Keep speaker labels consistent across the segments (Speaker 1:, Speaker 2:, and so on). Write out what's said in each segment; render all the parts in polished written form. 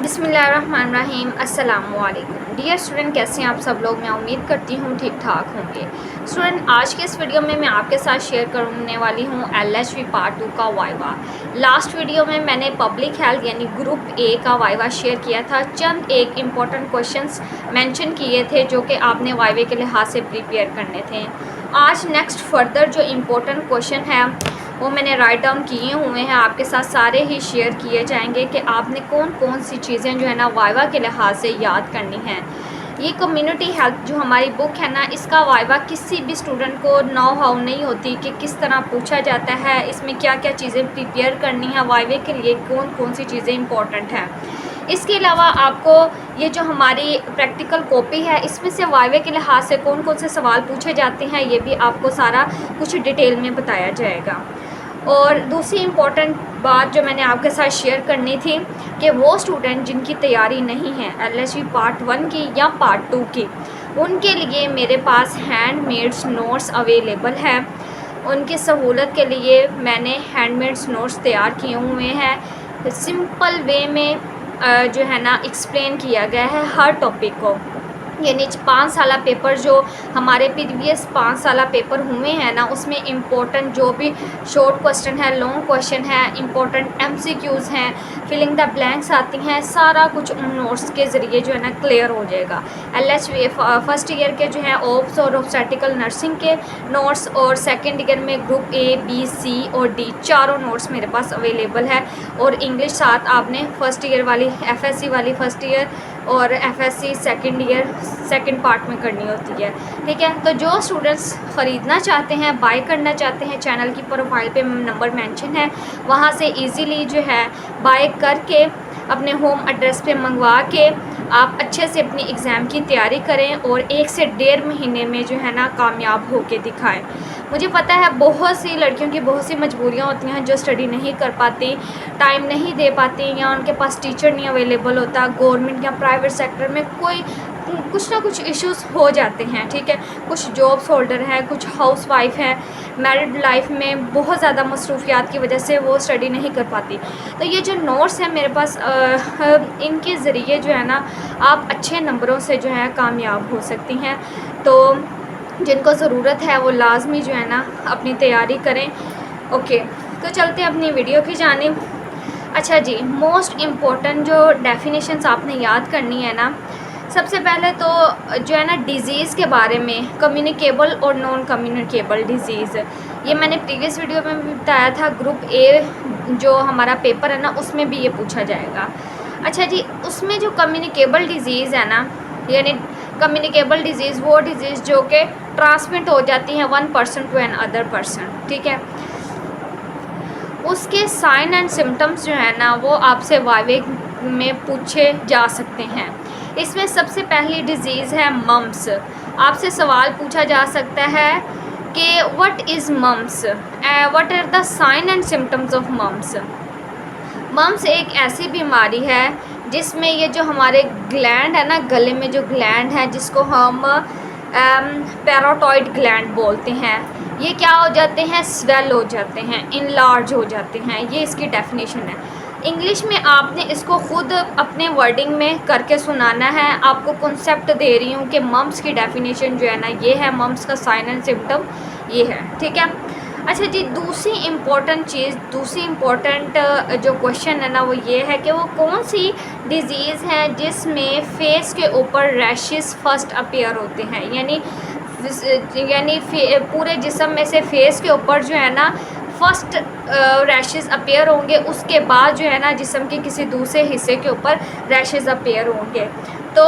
Speaker 1: बिस्मिल्लाहिर्रहमानिर्रहीम। अस्सलामुअलैकुम dear student, कैसे हैं आप सब लोग। मैं उम्मीद करती हूँ ठीक ठाक होंगे। स्टूडेंट, आज के इस वीडियो में मैं आपके साथ शेयर करने वाली हूँ LHV पार्ट 2 का वाइवा। लास्ट वीडियो में मैंने पब्लिक हेल्थ यानी ग्रुप ए का वाइवा शेयर किया था। चंद एक इम्पॉर्टेंट क्वेश्चंस मेंशन किए थे जो कि आपने वाइवे के लिहाज से प्रिपेयर करने थे। आज नेक्स्ट फर्दर जो इम्पोर्टेंट क्वेश्चन है वो मैंने राइट डाउन किए हुए हैं, आपके साथ सारे ही शेयर किए जाएंगे कि आपने कौन कौन सी चीज़ें जो है ना वाइवा के लिहाज से याद करनी हैं। ये कम्युनिटी हेल्थ जो हमारी बुक है ना, इसका वाइवा किसी भी स्टूडेंट को नो हाउ नहीं होती कि किस तरह पूछा जाता है, इसमें क्या क्या चीज़ें प्रिपेयर करनी है, वाइवे के लिए कौन कौन सी चीज़ें इंपॉर्टेंट हैं। इसके अलावा आपको ये जो हमारी प्रैक्टिकल कॉपी है इसमें से वाइवे के लिहाज से कौन कौन से सवाल पूछे जाते हैं ये भी आपको सारा कुछ डिटेल में बताया जाएगा। और दूसरी इम्पॉर्टेंट बात जो मैंने आपके साथ शेयर करनी थी कि वो स्टूडेंट जिनकी तैयारी नहीं है LHV पार्ट 1 की या पार्ट 2 की, उनके लिए मेरे पास हैंडमेड्स नोट्स अवेलेबल है। उनकी सहूलत के लिए मैंने हैंडमेड्स नोट्स तैयार किए हुए हैं। सिंपल वे में जो है ना एक्सप्लेन किया गया है हर टॉपिक को, यानी 5 साल पेपर जो हमारे प्रीवियस 5 साल पेपर हुए हैं ना, उसमें इम्पोर्टेंट जो भी शॉर्ट क्वेश्चन है, लॉन्ग क्वेश्चन है, इम्पोर्टेंट MCQs हैं, फिलिंग द ब्लैंक्स आती हैं, सारा कुछ उन नोट्स के ज़रिए जो है ना क्लियर हो जाएगा। LHV फर्स्ट ईयर के जो है ओप्स और ऑब्स्टेटिकल नर्सिंग के नोट्स और सेकेंड ईयर में ग्रुप A, B, C और D चारों नोट्स मेरे पास अवेलेबल है। और इंग्लिश साथ आपने फर्स्ट ईयर वाली FSC वाली फर्स्ट ईयर और FSC second year second part में करनी होती है। ठीक है, तो जो स्टूडेंट्स ख़रीदना चाहते हैं, बाय करना चाहते हैं, चैनल की प्रोफाइल पे नंबर मेंशन है, वहाँ से इजीली जो है बाय करके अपने होम एड्रेस पे मंगवा के आप अच्छे से अपनी एग्ज़ाम की तैयारी करें और 1 से 1.5 महीने में जो है ना कामयाब होके दिखाएं। मुझे पता है बहुत सी लड़कियों की बहुत सी मजबूरियां होती हैं जो स्टडी नहीं कर पाती, टाइम नहीं दे पाती, या उनके पास टीचर नहीं अवेलेबल होता, गवर्नमेंट या प्राइवेट सेक्टर में कोई कुछ ना कुछ इश्यूज़ हो जाते हैं। ठीक है, कुछ जॉब्स होल्डर हैं, कुछ हाउस वाइफ है, मैरिड लाइफ में बहुत ज़्यादा मसरूफियात की वजह से वो स्टडी नहीं कर पाती। तो ये जो नोट्स हैं मेरे पास, इनके ज़रिए जो है ना आप अच्छे नंबरों से जो है कामयाब हो सकती हैं। तो जिनको ज़रूरत है वो लाजमी जो है ना अपनी तैयारी करें। ओके, तो चलते हैं अपनी वीडियो की जानिब। अच्छा जी, मोस्ट इम्पॉर्टेंट जो डेफिनेशंस आपने याद करनी है ना, सबसे पहले तो जो है ना डिज़ीज़ के बारे में, कम्युनिकेबल और नॉन कम्युनिकेबल डिज़ीज़, ये मैंने प्रीवियस वीडियो में भी बताया था। ग्रुप A जो हमारा पेपर है ना उसमें भी ये पूछा जाएगा। अच्छा जी, उसमें जो कम्युनिकेबल डिज़ीज़ है ना, यानी कम्युनिकेबल डिज़ीज़ वो डिज़ीज़ जो कि ट्रांसमिट हो जाती हैं 1 person to an other person. ठीक है, उसके साइन एंड सिम्टम्स जो है ना वो आपसे वाइवे में पूछे जा सकते हैं। इसमें सबसे पहली डिज़ीज़ है मम्स। आपसे सवाल पूछा जा सकता है कि what is mumps, what are the sign and symptoms of mumps. Mumps एक ऐसी बीमारी है जिसमें ये जो हमारे ग्लैंड है ना, गले में जो ग्लैंड है जिसको हम पैराटाइड ग्लैंड बोलते हैं, ये क्या हो जाते हैं, स्वेल हो जाते हैं, इनलार्ज हो जाते हैं। ये इसकी डेफिनेशन है। इंग्लिश में आपने इसको खुद अपने वर्डिंग में करके सुनाना है। आपको कॉन्सेप्ट दे रही हूँ कि मम्स की डेफिनेशन जो है ना ये है, मम्स का साइन एंड सिम्टम ये है। ठीक है, अच्छा जी, दूसरी इम्पोर्टेंट जो क्वेश्चन है ना वो ये है कि वो कौन सी डिज़ीज़ है जिसमें फेस के ऊपर रैशेस फर्स्ट अपीयर होते हैं, यानी पूरे जिस्म में से फेस के ऊपर जो है ना फर्स्ट रैशेस अपीयर होंगे, उसके बाद जो है ना जिस्म के किसी दूसरे हिस्से के ऊपर रैशेस अपीयर होंगे। तो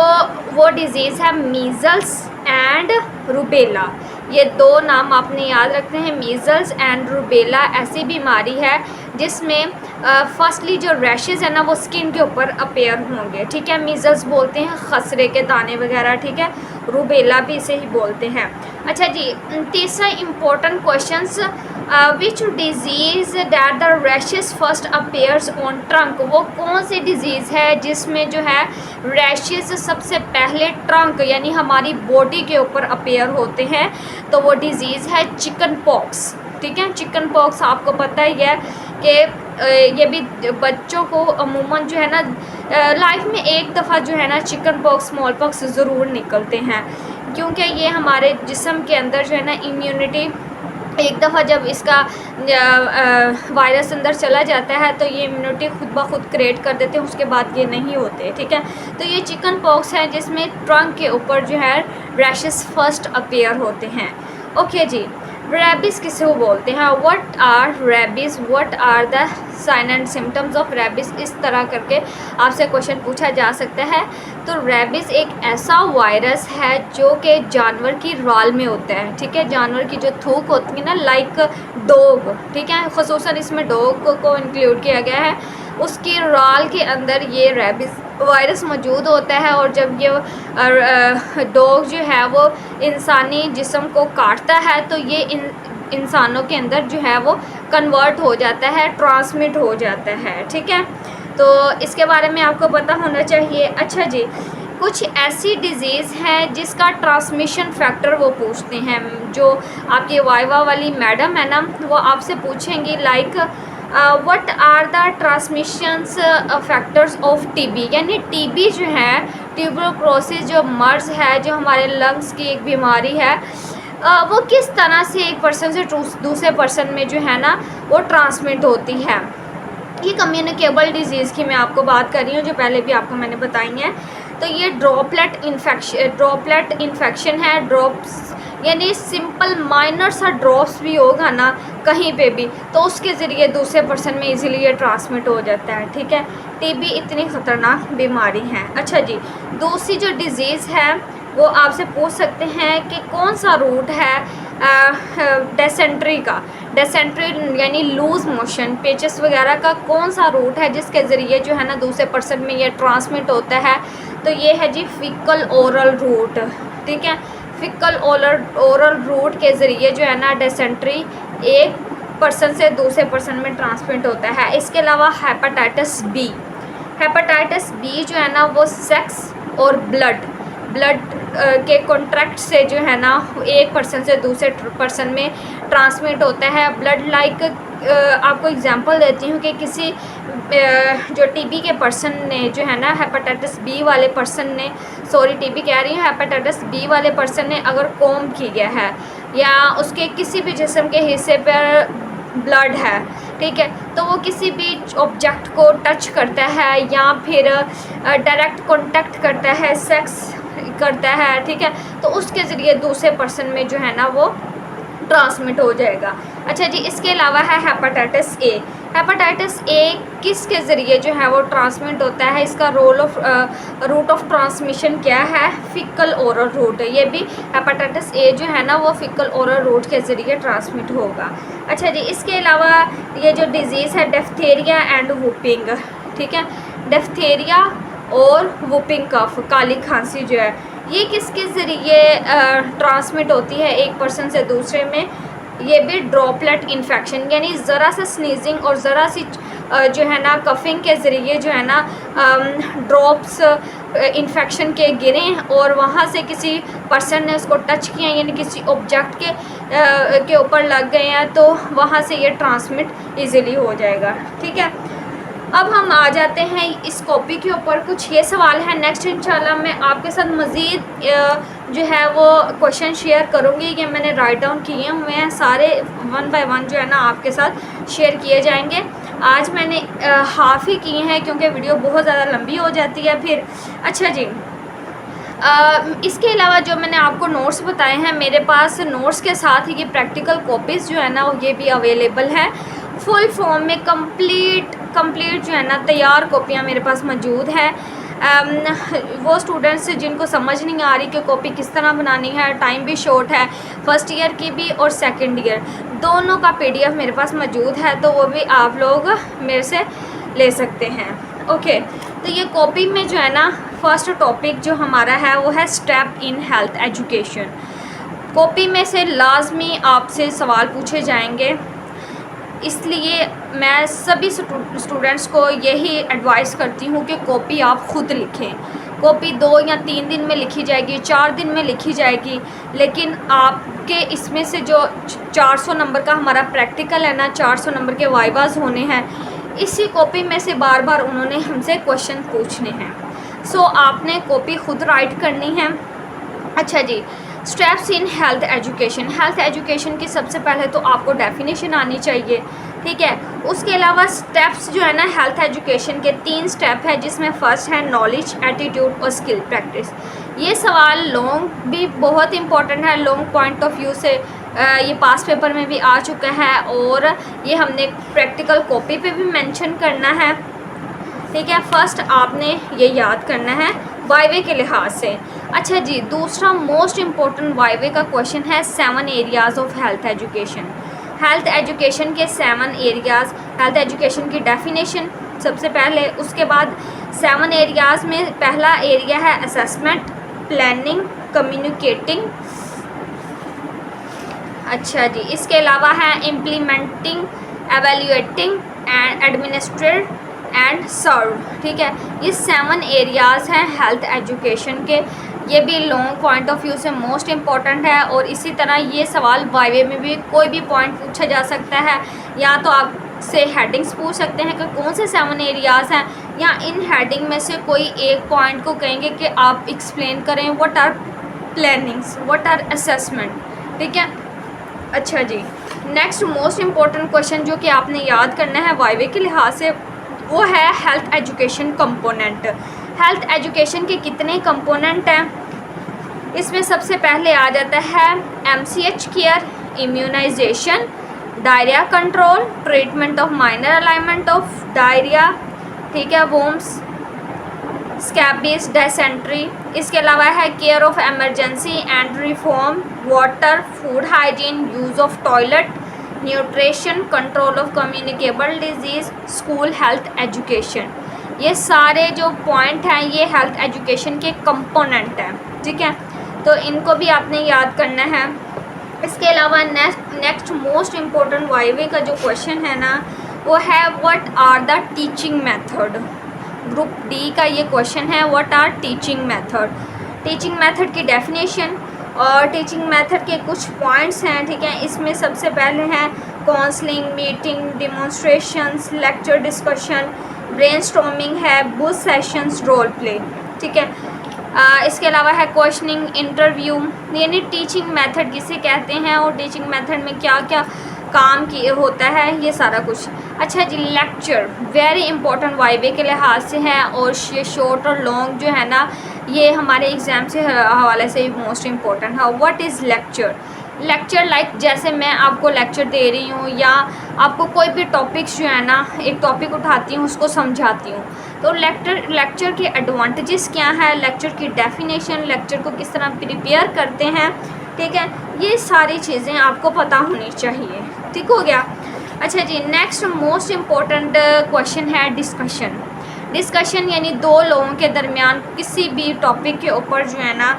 Speaker 1: वो डिज़ीज़ है मीज़ल्स एंड रूबेला। ये 2 नाम आपने याद रखने हैं। मीज़ल्स एंड रूबेला ऐसी बीमारी है जिसमें फर्स्टली जो रैशेस है ना वो स्किन के ऊपर अपीयर होंगे। ठीक है, मीज़ल्स बोलते हैं खसरे के दाने वगैरह, ठीक है, रूबेला भी इसे ही बोलते हैं। अच्छा जी, तीसरा important questions, which disease that the rashes first appears on trunk. वो कौन सी डिज़ीज़ है जिसमें जो है रैशेस सबसे पहले ट्रंक यानी हमारी बॉडी के ऊपर अपीयर होते हैं। तो वो डिज़ीज़ है चिकन पॉक्स। ठीक है, चिकन पॉक्स आपको पता ही है कि ये भी बच्चों को अमूमन जो है ना लाइफ में एक दफ़ा जो है ना चिकन पॉक्स स्मॉल पॉक्स ज़रूर निकलते हैं, क्योंकि ये हमारे जिस्म के अंदर जो है ना इम्यूनिटी एक दफ़ा जब इसका वायरस अंदर चला जाता है तो ये इम्यूनिटी खुद ब खुद क्रिएट कर देते हैं, उसके बाद ये नहीं होते। ठीक है, तो ये चिकन पॉक्स है जिसमें ट्रंक के ऊपर जो है रैशेस फर्स्ट अपीयर होते हैं। ओके जी, रेबीज़ किसे वो बोलते हैं? What are rabies, what are the sign and symptoms of rabies, इस तरह करके आपसे क्वेश्चन पूछा जा सकता है। तो रेबीज़ एक ऐसा वायरस है जो कि जानवर की राल में होता है। ठीक है, जानवर की जो थूक होती है ना, लाइक डॉग, ठीक है, ख़ुसूसन इसमें डॉग को इंक्लूड किया गया है, उसकी राल के अंदर ये रेबीज़ वायरस मौजूद होता है। और जब ये डॉग जो है वो इंसानी जिस्म को काटता है तो ये इंसानों के अंदर जो है वो कन्वर्ट हो जाता है, ट्रांसमिट हो जाता है। ठीक है, तो इसके बारे में आपको पता होना चाहिए। अच्छा जी, कुछ ऐसी डिज़ीज़ है जिसका ट्रांसमिशन फैक्टर वो पूछते हैं, जो आपकी वाइवा वाली मैडम है ना, वो आपसे पूछेंगी like what are the transmissions factors of TB, यानी टीबी जो है, ट्यूबरक्लोसिस जो मर्ज है, जो हमारे लंग्स की एक बीमारी है, वो किस तरह से एक पर्सन से दूसरे पर्सन में जो है ना वो ट्रांसमिट होती है। ये कम्युनिकेबल डिजीज़ की मैं आपको बात कर रही हूँ, जो पहले भी आपको मैंने बताई है। तो ये ड्रॉपलेट इन्फेक्शन है। ड्रॉप्स यानी सिंपल माइनर सा ड्रॉप्स भी होगा ना कहीं पे भी, तो उसके ज़रिए दूसरे पर्सन में इजीली ये ट्रांसमिट हो जाता है। ठीक है, टीबी इतनी ख़तरनाक बीमारी है। अच्छा जी, दूसरी जो डिज़ीज़ है वो आपसे पूछ सकते हैं कि कौन सा रूट है डेसेंट्री का। डेसेंट्री यानी लूज़ मोशन, पेचेस वगैरह का कौन सा रूट है जिसके ज़रिए जो है ना दूसरे पर्सन में ये ट्रांसमिट होता है? तो ये है जी फिकल ओरल रूट। ठीक है, फिकल ओरल रूट के ज़रिए जो है ना डेसेंट्री एक पर्सन से दूसरे पर्सन में ट्रांसमिट होता है। इसके अलावा हेपेटाइटिस बी जो है ना वो सेक्स और ब्लड के कॉन्ट्रैक्ट से जो है ना एक पर्सन से दूसरे पर्सन में ट्रांसमिट होता है। ब्लड लाइक आपको एग्जांपल देती हूँ कि किसी जो टीबी के पर्सन ने जो है ना हेपेटाइटिस बी वाले पर्सन ने, सॉरी टीबी कह रही हूँ, हेपेटाइटिस बी वाले पर्सन ने अगर कॉम्ब की गया है या उसके किसी भी जिस्म के हिस्से पर ब्लड है, ठीक है, तो वो किसी भी ऑब्जेक्ट को टच करता है या फिर डायरेक्ट कांटेक्ट करता है, सेक्स करता है, ठीक है, तो उसके ज़रिए दूसरे पर्सन में जो है ना वो ट्रांसमिट हो जाएगा। अच्छा जी, इसके अलावा है हेपेटाइटिस ए। हेपेटाइटिस ए किसके ज़रिए जो है वो ट्रांसमिट होता है? इसका रूट ऑफ ट्रांसमिशन क्या है? फिकल ओरल रूट है। ये भी हेपेटाइटिस ए जो है ना वो फिकल ओरल रूट के ज़रिए ट्रांसमिट होगा। अच्छा जी, इसके अलावा ये जो डिज़ीज़ है डिफ्थीरिया एंड वुपिंग, ठीक है, डिफ्थीरिया और वुपिंग कफ, काली खांसी जो है, ये किसके ज़रिए ट्रांसमिट होती है एक पर्सन से दूसरे में? ये भी ड्रॉपलेट इन्फेक्शन, यानी ज़रा सा स्नीजिंग और ज़रा सी जो है ना कफिंग के ज़रिए जो है ना ड्रॉप्स इन्फेक्शन के गिरें और वहाँ से किसी पर्सन ने उसको टच किया, यानी किसी ऑब्जेक्ट के ऊपर लग गए हैं, तो वहाँ से ये ट्रांसमिट इजीली हो जाएगा। ठीक है, अब हम आ जाते हैं इस कॉपी के ऊपर। कुछ ये सवाल है, नेक्स्ट इंशाल्लाह मैं आपके साथ मज़ीद जो है वो क्वेश्चन शेयर करूँगी। ये मैंने राइट डाउन किए हुए हैं, सारे वन बाय वन जो है ना आपके साथ शेयर किए जाएंगे। आज मैंने हाफ़ ही किए हैं क्योंकि वीडियो बहुत ज़्यादा लंबी हो जाती है फिर। अच्छा जी, इसके अलावा जो मैंने आपको नोट्स बताए हैं, मेरे पास नोट्स के साथ ही ये प्रैक्टिकल कॉपीज़ जो है ना ये भी अवेलेबल है फुल फॉर्म में। कंप्लीट जो है ना तैयार कॉपियाँ मेरे पास मौजूद है। वो स्टूडेंट्स जिनको समझ नहीं आ रही कि कॉपी किस तरह बनानी है, टाइम भी शॉर्ट है, फ़र्स्ट ईयर की भी और सेकंड ईयर दोनों का PDF मेरे पास मौजूद है, तो वो भी आप लोग मेरे से ले सकते हैं। ओके, तो ये कॉपी में जो है ना फर्स्ट टॉपिक जो हमारा है वो है step in health education. Copy में से लाजमी आपसे सवाल पूछे जाएंगे, इसलिए मैं सभी स्टूडेंट्स को यही एडवाइस करती हूँ कि कॉपी आप ख़ुद लिखें। कॉपी 2 या 3 दिन में लिखी जाएगी, 4 दिन में लिखी जाएगी, लेकिन आपके इसमें से जो 400 नंबर का हमारा प्रैक्टिकल है ना, 400 नंबर के वाइवाज़ होने हैं, इसी कॉपी में से बार बार उन्होंने हमसे क्वेश्चन पूछने हैं। सो आपने कॉपी खुद राइट करनी है। अच्छा जी, steps in health education. Health education की सबसे पहले तो आपको डेफिनेशन आनी चाहिए, ठीक है। उसके अलावा स्टेप्स जो है ना हेल्थ एजुकेशन के 3 स्टेप है, जिसमें फर्स्ट है नॉलेज, एटीट्यूड और स्किल प्रैक्टिस। ये सवाल लॉन्ग भी बहुत इंपॉर्टेंट है, लॉन्ग पॉइंट ऑफ व्यू से ये पास पेपर में भी आ चुका है और ये हमने प्रैक्टिकल कॉपी पे भी मेंशन करना है, ठीक है। फर्स्ट आपने ये याद करना है वाइवे के लिहाज से। अच्छा जी, दूसरा मोस्ट इम्पॉर्टेंट वाइवे का क्वेश्चन है 7 areas of health education. Health education के 7 एरियाज़, हेल्थ एजुकेशन की डेफिनेशन सबसे पहले, उसके बाद 7 एरियाज़ में पहला एरिया है असेसमेंट, प्लानिंग, कम्युनिकेटिंग। अच्छा जी, इसके अलावा है implementing, evaluating and administrate and serve, ठीक है। ये 7 एरियाज़ हैं हेल्थ एजुकेशन के। ये भी लॉन्ग पॉइंट ऑफ व्यू से मोस्ट इम्पॉर्टेंट है और इसी तरह ये सवाल वाइवे में भी कोई भी पॉइंट पूछा जा सकता है, या तो आपसे हेडिंग्स पूछ सकते हैं कि कौन से 7 एरियाज़ हैं, या इन हेडिंग में से कोई एक पॉइंट को कहेंगे कि आप एक्सप्लेन करें what are plannings, what are assessment, ठीक है। अच्छा जी, नेक्स्ट मोस्ट इम्पॉर्टेंट क्वेश्चन जो कि आपने याद करना है वाइवे के लिहाज से, वो है health education component. Health education के कितने कंपोनेंट हैं? इसमें सबसे पहले आ जाता है MCH care, immunisation, diarrhoea control, treatment of minor alignment of diarrhoea, ठीक है, वोम्स, स्कैबिस, डायसेंट्री। इसके अलावा है care of emergency and reform, water, food hygiene, use of toilet, nutrition, control of communicable disease, school health education. ये सारे जो point हैं ये हेल्थ एजुकेशन के कंपोनेंट हैं, ठीक है। तो इनको भी आपने याद करना है। इसके अलावा नेक्स्ट मोस्ट इम्पोर्टेंट वाइवे का जो क्वेश्चन है ना, वो है what are the teaching method. Group D का ये क्वेश्चन है, what are teaching method. Teaching method की डेफिनेशन और टीचिंग मेथड के कुछ पॉइंट्स हैं, ठीक है। इसमें सबसे पहले हैं counselling, meeting, demonstrations, lecture, discussion, brainstorming है, बुक सेशंस, रोल प्ले, ठीक है। इसके अलावा है क्वेश्चनिंग, इंटरव्यू, यानी टीचिंग मेथड किसे कहते हैं और टीचिंग मेथड में क्या क्या काम किए होता है, ये सारा कुछ। अच्छा जी, लेक्चर वेरी इंपॉर्टेंट वाइवे के लिहाज से है और ये शॉर्ट और लॉन्ग जो है ना, ये हमारे एग्ज़ाम से हवाले से मोस्ट इम्पॉर्टेंट है। What is lecture? Lecture like जैसे मैं आपको लेक्चर दे रही हूँ या आपको कोई भी टॉपिक्स जो है ना, एक टॉपिक उठाती हूँ उसको समझाती हूँ, तो लेक्चर के एडवांटेजेस क्या है, लेक्चर की डेफिनेशन, लेक्चर को किस तरह प्रिपेयर करते हैं, ठीक है, ये सारी चीज़ें आपको पता होनी चाहिए, ठीक हो गया। अच्छा जी, नेक्स्ट मोस्ट इम्पॉर्टेंट क्वेश्चन है डिस्कशन। डिस्कशन यानी दो लोगों के दरमियान किसी भी टॉपिक के ऊपर जो है ना,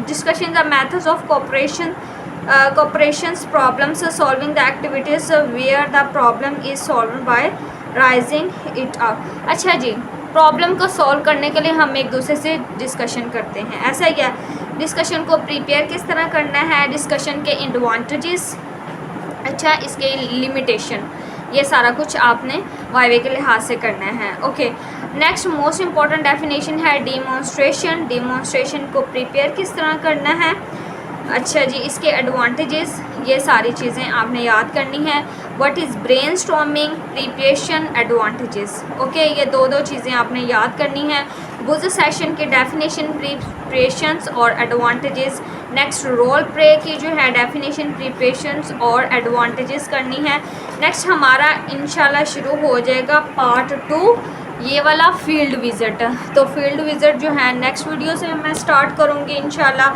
Speaker 1: discussion the methods of cooperations, problems solving the activities where the problem is solve by raising it up. अच्छा जी, प्रॉब्लम को सॉल्व करने के लिए हम एक दूसरे से डिस्कशन करते हैं, ऐसा ही है। डिस्कशन को प्रिपेयर किस तरह करना है, डिस्कशन के एडवांटेजेस, अच्छा इसके लिमिटेशन, ये सारा कुछ आपने वाइवे के लिहाज से करना है। Okay, next most important definition है डिमॉन्स्ट्रेशन। डिमॉन्स्ट्रेशन को प्रिपेयर किस तरह करना है, अच्छा जी इसके एडवांटेजेस, ये सारी चीज़ें आपने याद करनी है। What is brainstorming, preparation, advantages. Okay, ये दो चीज़ें आपने याद करनी है। बुज सेशन की डेफिनेशन, प्रिपरेशंस और एडवांटेजेस। नेक्स्ट रोल प्ले की जो है डेफिनेशन, प्रिपरेशंस और एडवांटेजेस करनी है। नेक्स्ट हमारा इंशाल्लाह शुरू हो जाएगा पार्ट 2, ये वाला फील्ड विज़िट। तो फील्ड विज़िट जो है नेक्स्ट वीडियो से मैं स्टार्ट करूँगी इंशाल्लाह।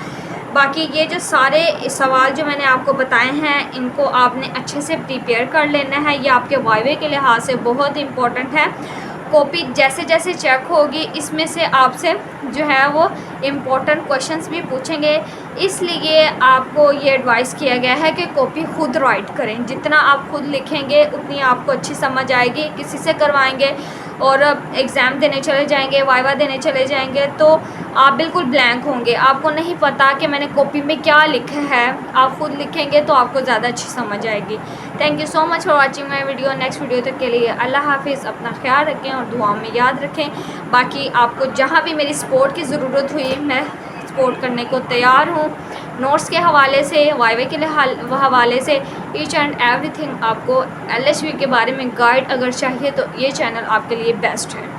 Speaker 1: बाकी ये जो सारे सवाल जो मैंने आपको बताए हैं, इनको आपने अच्छे से प्रिपेयर कर लेना है, ये आपके वाइवे के लिहाज से बहुत इम्पोर्टेंट है। कॉपी जैसे जैसे चेक होगी, इसमें से आपसे जो है वो इम्पोर्टेंट क्वेश्चंस भी पूछेंगे, इसलिए आपको ये एडवाइस किया गया है कि कॉपी खुद राइट करें। जितना आप खुद लिखेंगे उतनी आपको अच्छी समझ आएगी। किसी से करवाएंगे और एग्ज़ाम देने चले जाएंगे, वाइवा देने चले जाएंगे तो आप बिल्कुल ब्लैंक होंगे, आपको नहीं पता कि मैंने कॉपी में क्या लिखा है। आप खुद लिखेंगे तो आपको ज़्यादा अच्छी समझ आएगी। Thank you so much for watching my video. Next video तक के लिए अल्लाह हाफिज़। अपना ख्याल रखें और दुआ में याद रखें। बाकी आपको जहाँ भी मेरी सपोर्ट की ज़रूरत हुई मैं सपोर्ट करने को तैयार हूँ। नोट्स के हवाले से, वाइवे के हवाले से, ईच एंड एवरीथिंग। आपको LHV के बारे में गाइड अगर चाहिए तो ये चैनल आपके लिए बेस्ट है।